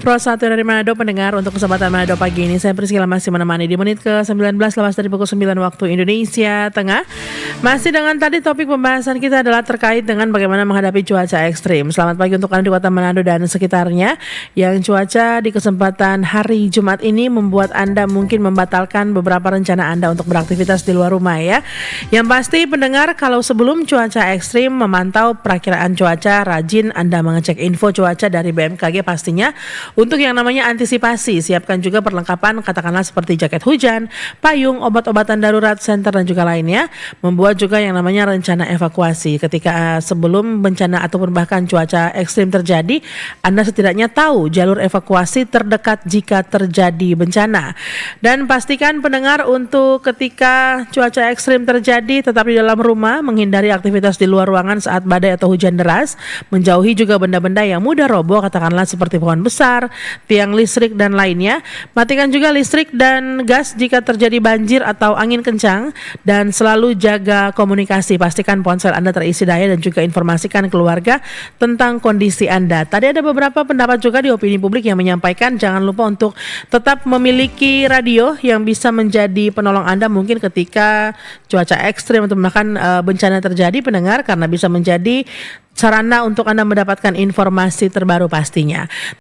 Pro 1 dari Manado pendengar untuk kesempatan Manado pagi ini saya Priscila masih menemani di menit ke-19 lepas dari pukul 9 waktu Indonesia Tengah. Masih dengan tadi topik pembahasan kita adalah terkait dengan bagaimana menghadapi cuaca ekstrim. Selamat pagi untuk Anda di kota Manado dan sekitarnya yang cuaca di kesempatan hari Jumat ini membuat Anda mungkin membatalkan beberapa rencana Anda untuk beraktivitas di luar rumah ya. Yang pasti pendengar kalau sebelum cuaca ekstrim memantau perakiraan cuaca, rajin Anda mengecek info cuaca dari BMKG pastinya. Untuk yang namanya antisipasi, siapkan juga perlengkapan katakanlah seperti jaket hujan, payung, obat-obatan darurat, senter dan juga lainnya. Membuat juga yang namanya rencana evakuasi ketika sebelum bencana ataupun bahkan cuaca ekstrim terjadi, Anda setidaknya tahu jalur evakuasi terdekat jika terjadi bencana. Dan pastikan pendengar untuk ketika cuaca ekstrim terjadi tetap di dalam rumah, menghindari aktivitas di luar ruangan saat badai atau hujan deras, menjauhi juga benda-benda yang mudah roboh katakanlah seperti pohon besar, tiang listrik dan lainnya. Matikan juga listrik dan gas jika terjadi banjir atau angin kencang dan selalu jaga komunikasi. Pastikan ponsel Anda terisi daya dan juga informasikan keluarga tentang kondisi Anda. Tadi ada beberapa pendapat juga di opini publik yang menyampaikan jangan lupa untuk tetap memiliki radio yang bisa menjadi penolong Anda mungkin ketika cuaca ekstrim atau bahkan bencana terjadi pendengar, karena bisa menjadi sarana untuk Anda mendapatkan informasi terbaru pastinya.